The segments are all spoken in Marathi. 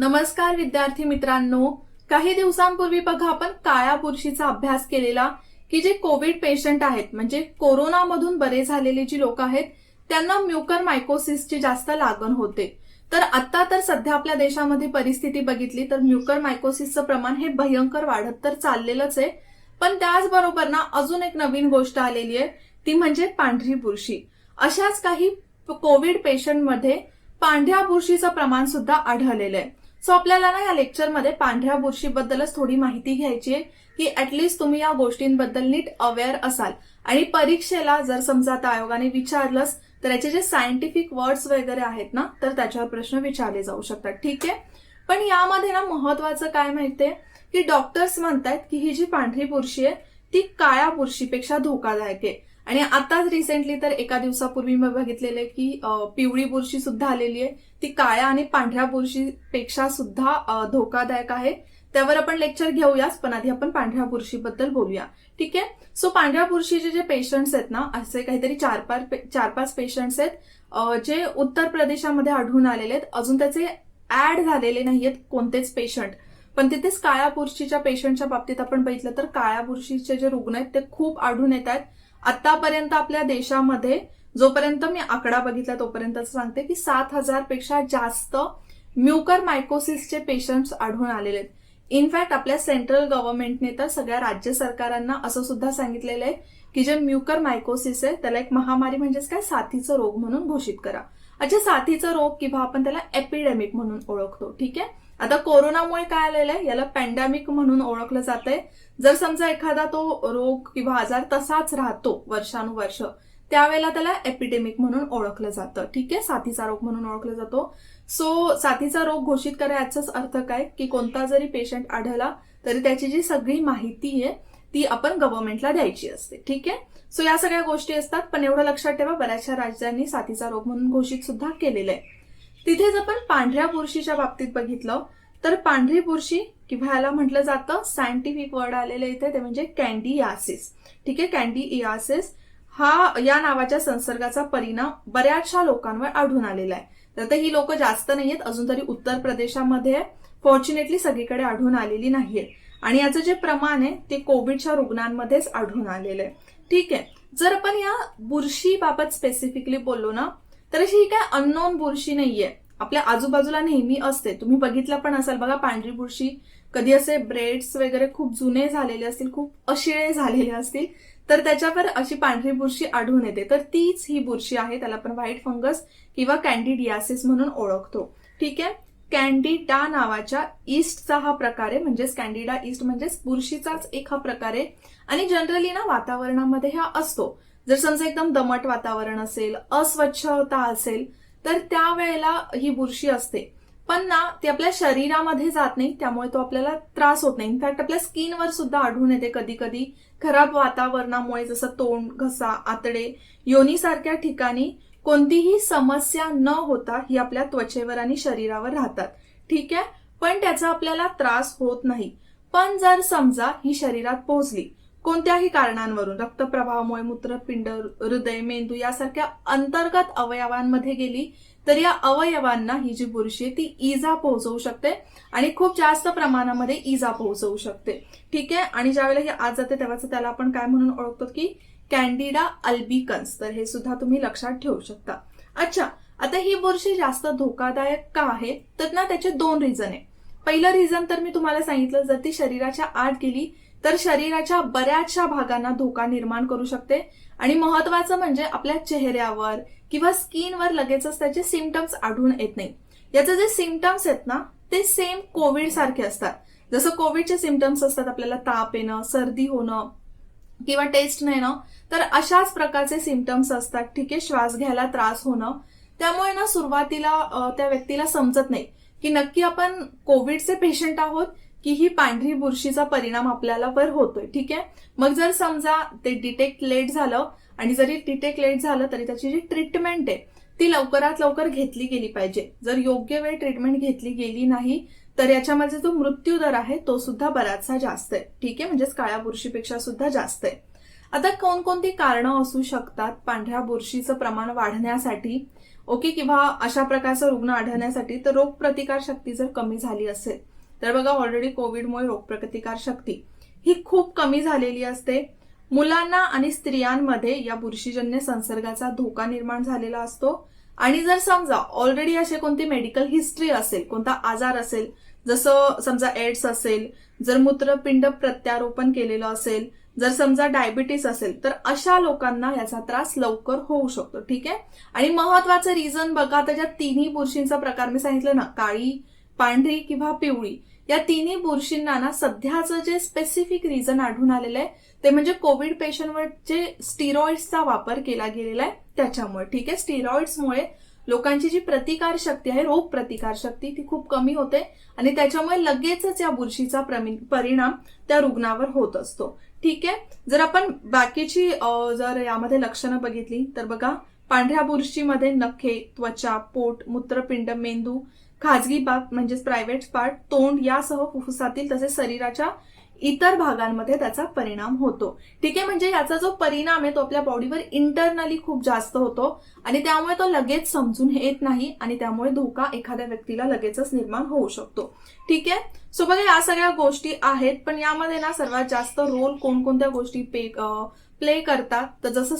नमस्कार विद्यार्थी मित्रांनो, काही दिवसांपूर्वी बघा आपण काळ्या बुरशीचा अभ्यास केलेला की जे कोविड पेशंट आहेत म्हणजे कोरोनामधून बरे झालेले जी लोक आहेत त्यांना म्युकर मायकोसिसची जास्त लागण होते. तर आता तर सध्या आपल्या देशामध्ये परिस्थिती बघितली तर म्युकर मायकोसिसचं प्रमाण हे भयंकर वाढत तर चाललेलंच आहे. पण त्याचबरोबर ना अजून एक नवीन गोष्ट आलेली आहे ती म्हणजे पांढरी बुरशी. अशाच काही कोविड पेशंटमध्ये पांढऱ्या बुरशीचं प्रमाण सुद्धा आढळलेलं आहे. सो आपल्याला ना या लेक्चरमध्ये पांढऱ्या बुरशीबद्दलच थोडी माहिती घ्यायची आहे की ऍटलीस्ट तुम्ही या गोष्टींबद्दल नीट अवेअर असाल आणि परीक्षेला जर समजा आता आयोगाने विचारलंच तर याचे जे सायंटिफिक वर्ड्स वगैरे आहेत ना तर त्याच्यावर प्रश्न विचारले जाऊ शकतात. ठीक आहे, पण यामध्ये ना महत्वाचं काय माहितीये की डॉक्टर्स म्हणतात की ही जी पांढरी बुरशी आहे ती काळ्या बुरशीपेक्षा धोकादायक आहे. आणि आताच रिसेंटली तर एका दिवसापूर्वी मी बघितलेलं की पिवळी बुरशी सुद्धा आलेली आहे, ती काळ्या आणि पांढऱ्या बुरशीपेक्षा सुद्धा धोकादायक आहे. त्यावर आपण लेक्चर घेऊयाच, पण आधी आपण पांढऱ्या बुरशीबद्दल बोलूया. ठीक आहे, सो पांढऱ्या बुरशीचे जे पेशंट्स आहेत ना असे काहीतरी चार पाच पेशंट्स आहेत जे उत्तर प्रदेशामध्ये आढळून आलेले आहेत. अजून त्याचे ऍड झालेले नाहीयेत कोणतेच पेशंट, पण तिथेच काळ्या बुरशीच्या पेशंटच्या बाबतीत आपण बघितलं तर काळ्या बुरशीचे जे रुग्ण आहेत ते खूप आढळून येत आहेत. आतापर्यंत आपल्या देशामध्ये जोपर्यंत मी आकडा बघितला तोपर्यंत सांगते की 7,000 पेक्षा जास्त म्युकर मायकोसिसचे पेशंट्स आढळून आलेले आहेत. इनफॅक्ट आपल्या सेंट्रल गव्हर्नमेंटने तर सगळ्या राज्य सरकारांना असं सुद्धा सांगितलेलं आहे की जे म्युकर मायकोसिस आहे त्याला एक महामारी म्हणजेच काय साथीचा रोग म्हणून घोषित करा. अच्छा, साथीचा रोग किंवा आपण त्याला एपिडेमिक म्हणून ओळखतो. ठीक आहे, आता कोरोनामुळे काय आलेलं आहे याला पॅन्डेमिक म्हणून ओळखलं जातंय. जर समजा एखादा तो रोग किंवा आजार तसाच राहतो वर्षानुवर्ष त्यावेळेला त्याला एपिडेमिक म्हणून ओळखलं जातं. ठीक आहे, साथीचा रोग म्हणून ओळखला जातो. सो साथीचा रोग घोषित करा याचाच अर्थ काय की कोणता जरी पेशंट आढळला तरी त्याची जी सगळी माहिती आहे ती आपण गव्हर्नमेंटला द्यायची असते. ठीक आहे, सो या सगळ्या गोष्टी असतात, पण एवढं लक्षात ठेवा बऱ्याचशा राज्यांनी साथीचा रोग म्हणून घोषित सुद्धा केलेलं आहे. तिथेच आपण पांढऱ्या बुरशीच्या बाबतीत बघितलं तर पांढरी बुरशी किंवा याला म्हटलं जातं सायंटिफिक वर्ड आलेले इथे ते म्हणजे कॅन्डियासिस. ठीक आहे, कॅन्डियासिस हा या नावाच्या संसर्गाचा परिणाम बऱ्याचशा लोकांवर आढळून आलेला आहे. तर ही लोक जास्त नाहीयेत, अजून तरी उत्तर प्रदेशामध्ये फॉर्च्युनेटली सगळीकडे आढळून आलेली नाहीये. आणि याचं जे प्रमाण आहे ते कोविडच्या रुग्णांमध्येच आढळून आलेलं आहे. ठीक आहे, जर आपण या बुरशीबाबत स्पेसिफिकली बोललो ना तर अशी ही काय अननोन बुरशी नाहीये, आपल्या आजूबाजूला नेहमी असते. तुम्ही बघितलं पण असाल बघा पांढरी बुरशी कधी असे ब्रेड्स वगैरे खूप जुने झालेले असतील, खूप अशिळे झालेले असतील तर त्याच्यावर अशी पांढरी बुरशी आढळून येते. तर तीच ही बुरशी आहे, त्याला आपण व्हाईट फंगस किंवा कॅन्डिडियासिस म्हणून ओळखतो. ठीक आहे, कॅन्डिडा नावाच्या ईस्टचा हा प्रकार आहे, म्हणजेच कॅन्डिडा ईस्ट म्हणजेच बुरशीचाच एक हा प्रकार आहे. आणि जनरली ना वातावरणामध्ये हा असतो. जर समजा एकदम दमट वातावरण असेल, अस्वच्छता असेल तर त्यावेळेला ही बुरशी असते, पण ना ती आपल्या शरीरामध्ये जात नाही त्यामुळे तो आपल्याला त्रास होत नाही. इनफॅक्ट आपल्या स्किनवर सुद्धा आढळून येते कधी कधी खराब वातावरणामुळे, जसं तोंड, घसा, आतडे, योनीसारख्या ठिकाणी कोणतीही समस्या न होता ही आपल्या त्वचेवर आणि शरीरावर राहतात. ठीक आहे, पण त्याचा आपल्याला त्रास होत नाही. पण जर समजा ही शरीरात पोहोचली कोणत्याही कारणांवरून, रक्तप्रवाहामुळे, मूत्रपिंड, हृदय, मेंदू यासारख्या अंतर्गत अवयवांमध्ये गेली तर या अवयवांना ही जी बुरशी आहे ती इजा पोहोचवू शकते आणि खूप जास्त प्रमाणामध्ये इजा पोहोचवू शकते. ठीक आहे, आणि ज्यावेळेला ही आत जाते तेव्हाच त्याला आपण काय म्हणून ओळखतो की कॅन्डिडा अल्बिकन्स. तर हे सुद्धा तुम्ही लक्षात ठेवू शकता. अच्छा, आता ही बुरशी जास्त धोकादायक का आहे तर ना त्याचे 2 रिझन आहे. पहिलं रिझन तर मी तुम्हाला सांगितलं, जर ती शरीराच्या आत गेली तर शरीराच्या बऱ्याचशा भागांना धोका निर्माण करू शकते. आणि महत्वाचं म्हणजे आपल्या चेहऱ्यावर किंवा स्किनवर लगेचच त्याचे सिम्पटम्स आढळून येत नाही. याचे जे सिम्पटम्स आहेत ना ते सेम कोविड सारखे असतात. जसं कोविडचे सिम्पटम्स असतात आपल्याला ताप येणं, सर्दी होणं किंवा टेस्ट न येणं, तर अशाच प्रकारचे सिम्पटम्स असतात. ठीक आहे, श्वास घ्यायला त्रास होणं. त्यामुळे ना सुरुवातीला त्या व्यक्तीला समजत नाही की नक्की आपण कोविडचे पेशंट आहोत की ही पांढरी बुरशीचा परिणाम आपल्याला वर होतोय. ठीक आहे, मग जर समजा ते डिटेक्ट लेट झालं आणि जरी डिटेक्ट लेट झालं तरी त्याची जी ट्रीटमेंट आहे ती लवकरात लवकर घेतली गेली पाहिजे. जर योग्य वेळ ट्रीटमेंट घेतली गेली नाही तर याच्यामध्ये जो मृत्यू दर आहे तो सुद्धा बराचसा जास्त आहे. ठीक आहे, म्हणजेच काळ्या बुरशीपेक्षा सुद्धा जास्त आहे. आता कोणकोणती कारणं असू शकतात पांढऱ्या बुरशीचं प्रमाण वाढण्यासाठी? ओके, किंवा अशा प्रकारचा रुग्ण आढळण्यासाठी, तर रोगप्रतिकार शक्ती जर कमी झाली असेल तर बघा ऑलरेडी कोविडमुळे रोगप्रतिकार शक्ती ही खूप कमी झालेली असते. मुलांना आणि स्त्रियांमध्ये या बुरशीजन्य संसर्गाचा धोका निर्माण झालेला असतो. आणि जर समजा ऑलरेडी असे कोणती मेडिकल हिस्ट्री असेल, कोणता आजार असेल, जसं समजा एड्स असेल, जर मूत्रपिंड प्रत्यारोपण केलेलं असेल, जर समजा डायबिटीस असेल, तर अशा लोकांना याचा त्रास लवकर होऊ शकतो. ठीक आहे. आणि महत्वाचं रिझन बघा, त्याच्यात तिन्ही बुरशींचा प्रकार मी सांगितलं ना, काळी, पांढरी किंवा पिवळी, या तिन्ही बुरशींना ना सध्याचं जे स्पेसिफिक रिझन आढळून आलेलं आहे ते म्हणजे कोविड पेशंटवर जे स्टिरॉइड्सचा वापर केला गेलेला आहे त्याच्यामुळे. ठीक आहे. स्टिरॉइड्समुळे लोकांची जी प्रतिकार शक्ती आहे, रोग प्रतिकार शक्ती, ती खूप कमी होते आणि त्याच्यामुळे लगेचच या बुरशीचा परिणाम त्या रुग्णावर होत असतो. ठीक आहे. जर आपण बाकीची जर यामध्ये लक्षणं बघितली तर बघा, पांढऱ्या बुरशीमध्ये नखे, त्वचा, पोट, मूत्रपिंड, मेंदू, खाजगी भाग म्हणजेच प्रायव्हेट पार्ट, तोंड यासह फुफ्फुसातील तसेच शरीराच्या इतर भागांमध्ये त्याचा परिणाम होतो. ठीक आहे. म्हणजे याचा जो परिणाम आहे तो आपल्या बॉडीवर इंटरनली खूप जास्त होतो आणि त्यामुळे तो लगेच समजून येत नाही आणि त्यामुळे धोका एखाद्या व्यक्तीला लगेचच निर्माण होऊ शकतो. ठीक आहे. सो बघा, या सगळ्या गोष्टी आहेत, पण यामध्ये ना सर्वात जास्त रोल कोणकोणत्या गोष्टी प्ले करतात, तर जसं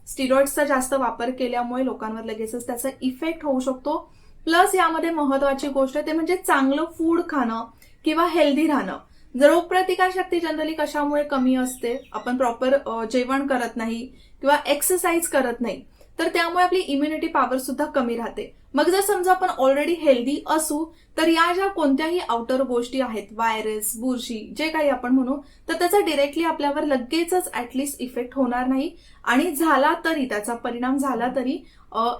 स्टिरॉइड्सचा जास्त वापर केल्यामुळे लोकांवर लगेचच त्याचा इफेक्ट होऊ शकतो. प्लस यामध्ये महत्वाची गोष्ट आहे ते म्हणजे चांगलं फूड खाणं किंवा हेल्दी राहणं. जर रोगप्रतिकार शक्ती जनरली कशामुळे कमी असते, आपण प्रॉपर जेवण करत नाही किंवा एक्सरसाइज करत नाही, तर त्यामुळे आपली इम्युनिटी पॉवर सुद्धा कमी राहते. मग जर समजा आपण ऑलरेडी हेल्दी असू तर या ज्या कोणत्याही आउटर गोष्टी आहेत, व्हायरस, बुरशी, जे काही आपण म्हणू, तर त्याचा डिरेक्टली आपल्यावर लगेचच ऍटलिस्ट इफेक्ट होणार नाही आणि झाला तरी, त्याचा परिणाम झाला तरी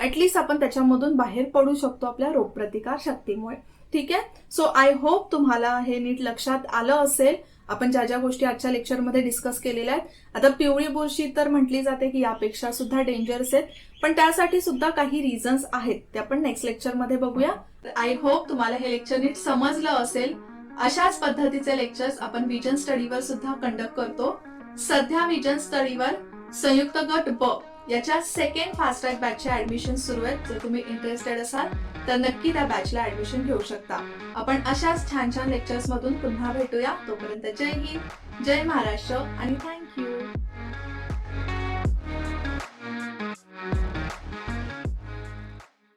ऍटलिस्ट आपण त्याच्यामधून बाहेर पडू शकतो आपल्या रोगप्रतिकार शक्तीमुळे. ठीक आहे. सो आय होप तुम्हाला हे नीट लक्षात आलं असेल. आपण ज्या ज्या गोष्टी आजच्या लेक्चरमध्ये डिस्कस केलेल्या आहेत. आता पिवळी बुरशी तर म्हटली जाते की यापेक्षा सुद्धा डेंजरस आहेत, पण त्यासाठी सुद्धा काही रिझन्स आहेत, ते आपण नेक्स्ट लेक्चरमध्ये बघूया. आय होप तुम्हाला हे लेक्चर नीट समजलं असेल. अशाच पद्धतीचे लेक्चर्स आपण विजन स्टडीवर सुद्धा कंडक्ट करतो. सध्या विजन स्टडीवर संयुक्त गट ब याच्या सेकंड फास्ट ट्रॅक बॅचचे ऍडमिशन सुरू आहेत. जर तुम्ही इंटरेस्टेड असाल तर नक्की त्या बॅचला ऍडमिशन घेऊ शकता. आपण अशाच छान छान लेक्चर्स मधून पुन्हा भेटूया. तोपर्यंत जय हिंद, जय महाराष्ट्र आणि थँक्यू.